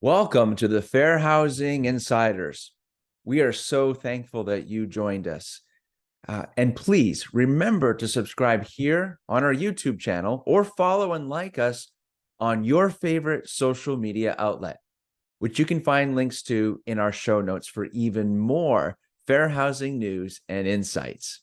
Welcome to the Fair Housing Insiders. We are so thankful that you joined us. And please remember to subscribe here on our YouTube channel or follow and like us on your favorite social media outlet, which you can find links to in our show notes for even more fair housing news and insights.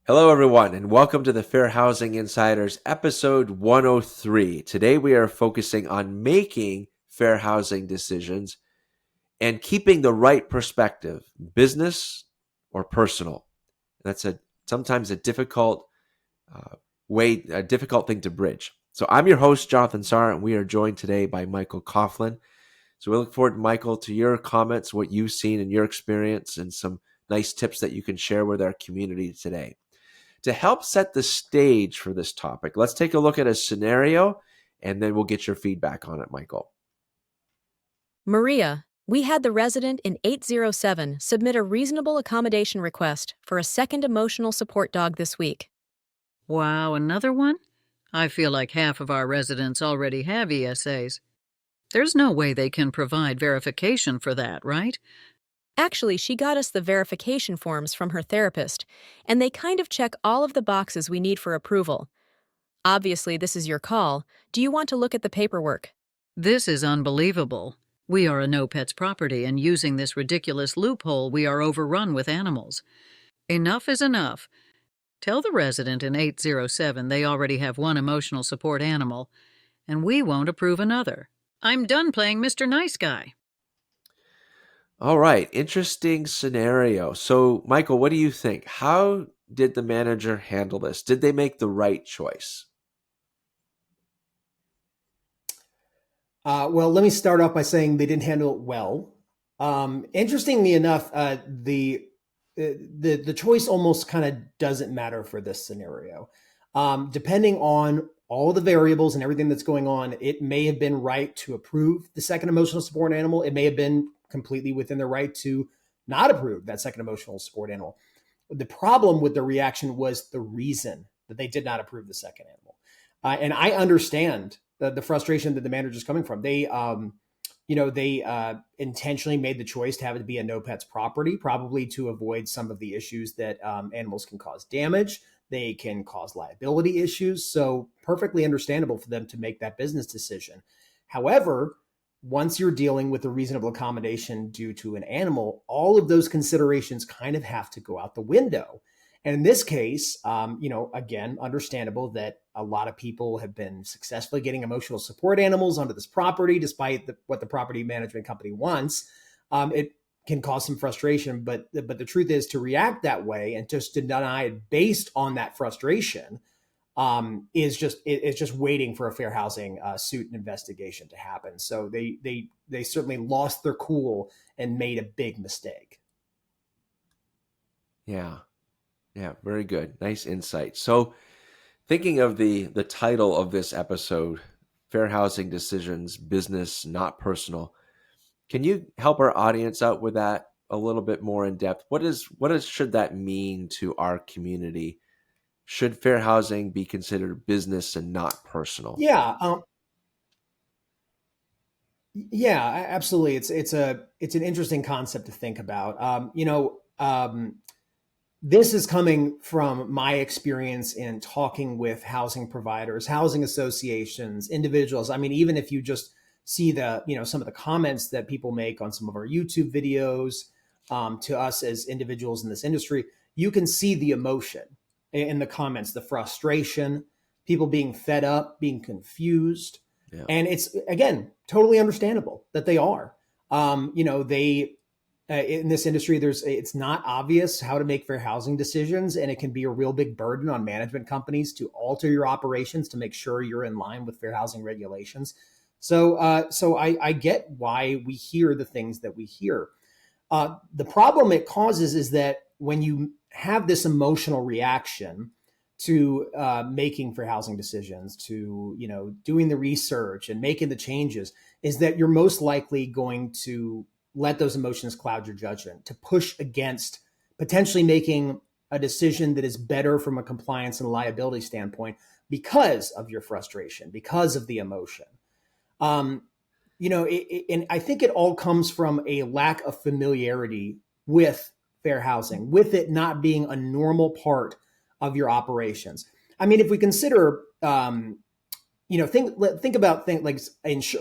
Hello, everyone, and welcome to the Fair Housing Insiders, episode 103. Today, we are focusing on making fair housing decisions and keeping the right perspective, business or personal. That's sometimes a difficult a difficult thing to bridge. So I'm your host, Jonathan Sarr, and we are joined today by Michael Coughlin. So we look forward, Michael, to your comments, what you've seen in your experience, and some nice tips that you can share with our community today. To help set the stage for this topic, let's take a look at a scenario, and then we'll get your feedback on it, Michael. Maria, we had the resident in 807 submit a reasonable accommodation request for a second emotional support dog this week. Wow, another one? I feel like half of our residents already have ESAs. There's no way they can provide verification for that, right? Actually, she got us the verification forms from her therapist, and they kind of check all of the boxes we need for approval. Obviously, this is your call. Do you want to look at the paperwork? This is unbelievable. We are a no-pets property, and using this ridiculous loophole, we are overrun with animals. Enough is enough. Tell the resident in 807 they already have one emotional support animal, and we won't approve another. I'm done playing Mr. Nice Guy. All right, interesting scenario. So, Michael, what do you think? How did the manager handle this? Did they make the right choice? Well, let me start off by saying they didn't handle it well. Interestingly enough, the choice almost kind of doesn't matter for this scenario. Depending on all the variables and everything that's going on, it may have been right to approve the second emotional support animal. It may have been completely within their right to not approve that second emotional support animal. The problem with the reaction was the reason that they did not approve the second animal. And I understand the frustration that the manager's coming from. They intentionally made the choice to have it be a no pets property, probably to avoid some of the issues that animals can cause damage. They can cause liability issues. So perfectly understandable for them to make that business decision. However, once you're dealing with a reasonable accommodation due to an animal, all of those considerations kind of have to go out the window. And in this case, again, understandable that a lot of people have been successfully getting emotional support animals onto this property, despite what the property management company wants. It can cause some frustration, but the truth is, to react that way and just to deny it based on that frustration is just waiting for a fair housing suit and investigation to happen. So they certainly lost their cool and made a big mistake. Yeah, very good. Nice insight. So, thinking of the title of this episode, Fair Housing Decisions, Business, Not Personal, can you help our audience out with that a little bit more in depth? Should that mean to our community? Should fair housing be considered business and not personal? Yeah, absolutely. It's an interesting concept to think about. This is coming from my experience in talking with housing providers, housing associations, individuals. I mean, even if you just see some of the comments that people make on some of our YouTube videos to us as individuals in this industry, you can see the emotion in the comments, the frustration, people being fed up, being confused. Yeah. And it's, again, totally understandable that they are. They in this industry, it's not obvious how to make fair housing decisions, and it can be a real big burden on management companies to alter your operations to make sure you're in line with fair housing regulations. So I get why we hear the things that we hear. The problem it causes is that when you have this emotional reaction to making fair housing decisions, to doing the research and making the changes, is that you're most likely going to let those emotions cloud your judgment, to push against potentially making a decision that is better from a compliance and liability standpoint because of your frustration, because of the emotion. Um, and I think it all comes from a lack of familiarity with fair housing, with it not being a normal part of your operations. I mean, if we consider, think about things like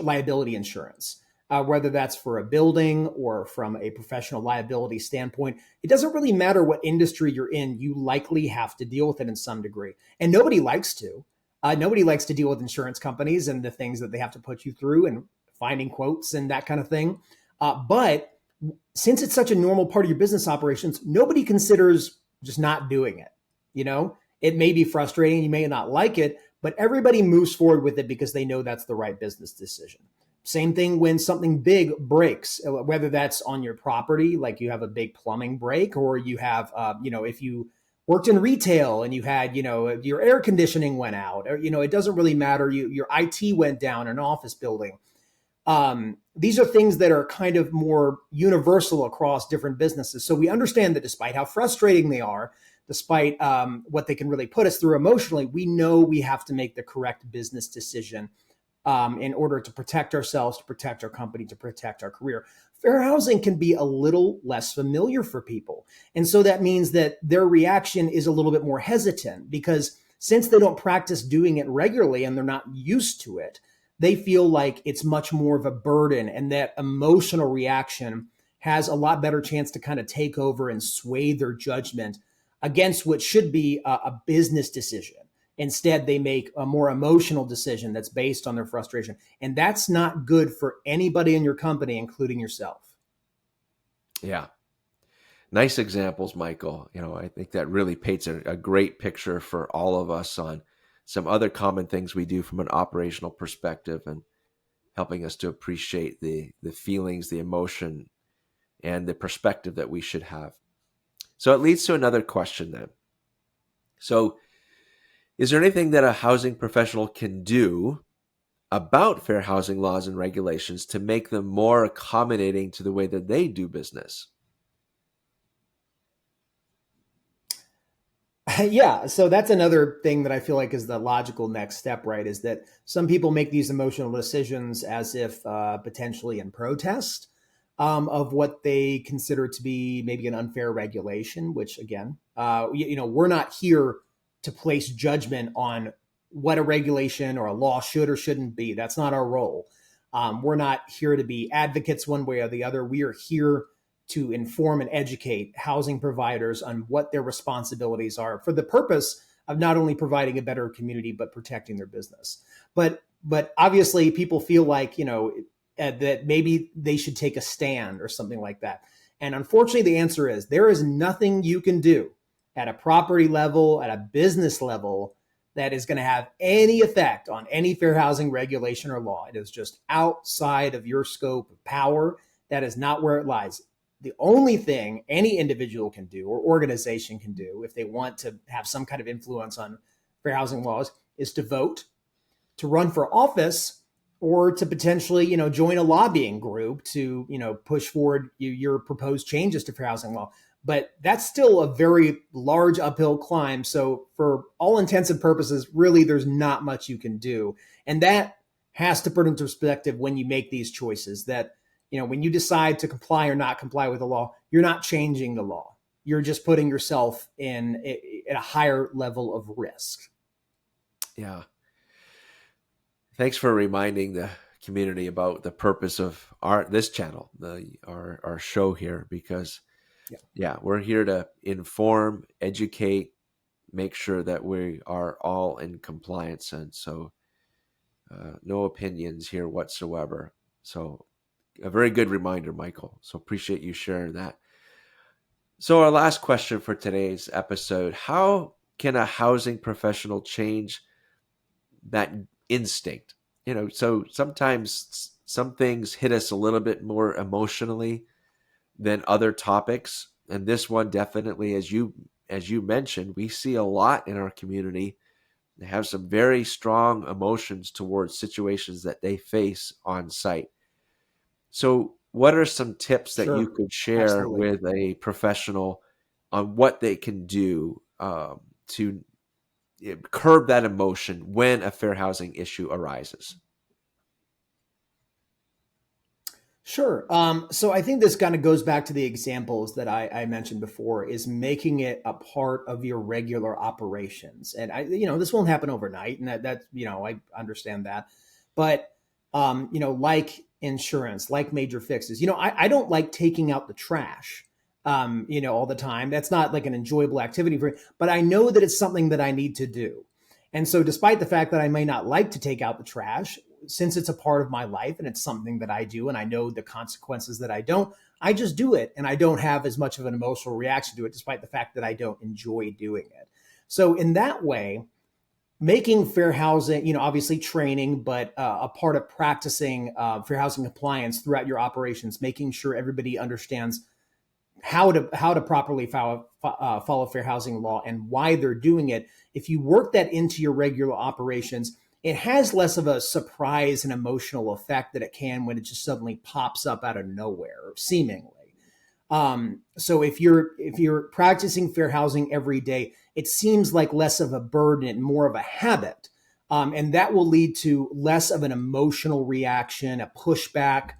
liability insurance, whether that's for a building or from a professional liability standpoint. It doesn't really matter what industry you're in. You likely have to deal with it in some degree, and nobody likes to. Nobody likes to deal with insurance companies and the things that they have to put you through and finding quotes and that kind of thing. But since it's such a normal part of your business operations, nobody considers just not doing it. It may be frustrating. You may not like it, but everybody moves forward with it because they know that's the right business decision. Same thing when something big breaks, whether that's on your property, like you have a big plumbing break, or you have, if you worked in retail and you had, your air conditioning went out, or, it doesn't really matter. Your IT went down in an office building. These are things that are kind of more universal across different businesses. So we understand that despite how frustrating they are, despite what they can really put us through emotionally, we know we have to make the correct business decision in order to protect ourselves, to protect our company, to protect our career. Fair housing can be a little less familiar for people. And so that means that their reaction is a little bit more hesitant because since they don't practice doing it regularly and they're not used to it, they feel like it's much more of a burden, and that emotional reaction has a lot better chance to kind of take over and sway their judgment against what should be a business decision. Instead, they make a more emotional decision that's based on their frustration. And that's not good for anybody in your company, including yourself. Yeah. Nice examples, Michael. I think that really paints a great picture for all of us on some other common things we do from an operational perspective, and helping us to appreciate the feelings, the emotion, and the perspective that we should have. So it leads to another question then. So is there anything that a housing professional can do about fair housing laws and regulations to make them more accommodating to the way that they do business? Yeah, so that's another thing that I feel like is the logical next step, right? Is that some people make these emotional decisions as if potentially in protest of what they consider to be maybe an unfair regulation, which again, we're not here to place judgment on what a regulation or a law should or shouldn't be. That's not our role. We're not here to be advocates one way or the other. We are here to inform and educate housing providers on what their responsibilities are for the purpose of not only providing a better community but protecting their business. But obviously people feel like that maybe they should take a stand or something like that. And unfortunately, the answer is there is nothing you can do at a property level, at a business level, that is going to have any effect on any fair housing regulation or law. It is just outside of your scope of power. That is not where it lies. The only thing any individual can do or organization can do if they want to have some kind of influence on fair housing laws is to vote, to run for office, or to potentially, join a lobbying group to, push forward your proposed changes to fair housing law. But that's still a very large uphill climb. So for all intents and purposes, really, there's not much you can do. And that has to put into perspective when you make these choices that, when you decide to comply or not comply with the law, you're not changing the law. You're just putting yourself at a higher level of risk. Yeah. Thanks for reminding the community about the purpose of this channel, our show here, because we're here to inform, educate, make sure that we are all in compliance, and so no opinions here whatsoever. So a very good reminder, Michael. So appreciate you sharing that. So our last question for today's episode: how can a housing professional change that instinct? So sometimes some things hit us a little bit more emotionally than other topics, and this one definitely, as you mentioned, we see a lot in our community. They have some very strong emotions towards situations that they face on site. So what are some tips that you Sure. could share Absolutely. with a professional on what they can do to curb that emotion when a fair housing issue arises? Sure. So I think this kind of goes back to the examples that I mentioned before, is making it a part of your regular operations. And this won't happen overnight, and I understand that. But, like insurance, like major fixes, I don't like taking out the trash, all the time. That's not like an enjoyable activity for me, but I know that it's something that I need to do. And so, despite the fact that I may not like to take out the trash, since it's a part of my life and it's something that I do and I know the consequences that I don't, I just do it and I don't have as much of an emotional reaction to it, despite the fact that I don't enjoy doing it. So, in that way, making fair housing, obviously training, but a part of practicing fair housing compliance throughout your operations, making sure everybody understands how to properly follow fair housing law and why they're doing it. If you work that into your regular operations, it has less of a surprise and emotional effect that it can when it just suddenly pops up out of nowhere, seemingly. So if you're practicing fair housing every day, it seems like less of a burden and more of a habit, and that will lead to less of an emotional reaction, a pushback,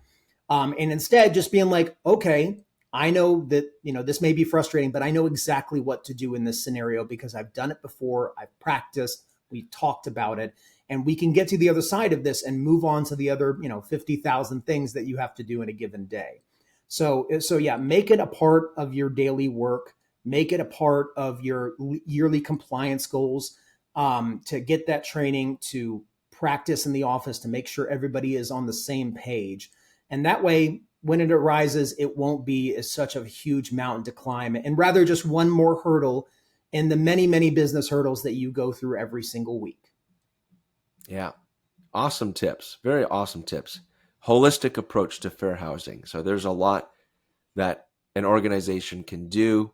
and instead just being like, okay, I know that this may be frustrating, but I know exactly what to do in this scenario because I've done it before. I've practiced. We've talked about it, and we can get to the other side of this and move on to the other 50,000 things that you have to do in a given day. So yeah, make it a part of your daily work. Make it a part of your yearly compliance goals, to get that training, to practice in the office, to make sure everybody is on the same page. And that way, when it arises, it won't be as such a huge mountain to climb, and rather just one more hurdle in the many, many business hurdles that you go through every single week. Yeah. Awesome tips. Very awesome tips. Holistic approach to fair housing. So there's a lot that an organization can do,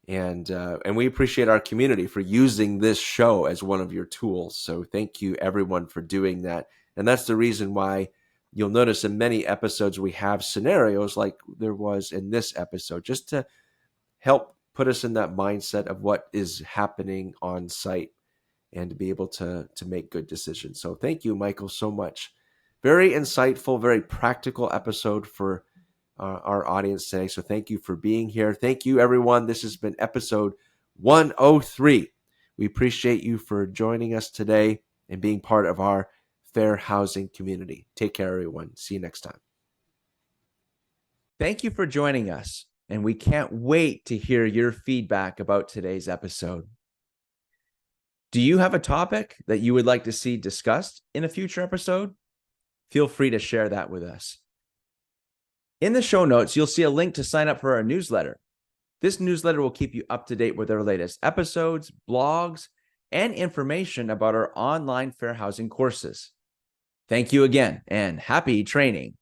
and we appreciate our community for using this show as one of your tools. So thank you everyone for doing that. And that's the reason why you'll notice in many episodes we have scenarios like there was in this episode, just to help put us in that mindset of what is happening on site and to be able to make good decisions. So thank you, Michael, so much. Very insightful, very practical episode for our audience today. So thank you for being here. Thank you, everyone. This has been episode 103. We appreciate you for joining us today and being part of our fair housing community. Take care, everyone. See you next time. Thank you for joining us, and we can't wait to hear your feedback about today's episode. Do you have a topic that you would like to see discussed in a future episode? Feel free to share that with us. In the show notes, you'll see a link to sign up for our newsletter. This newsletter will keep you up to date with our latest episodes, blogs, and information about our online fair housing courses. Thank you again, and happy training.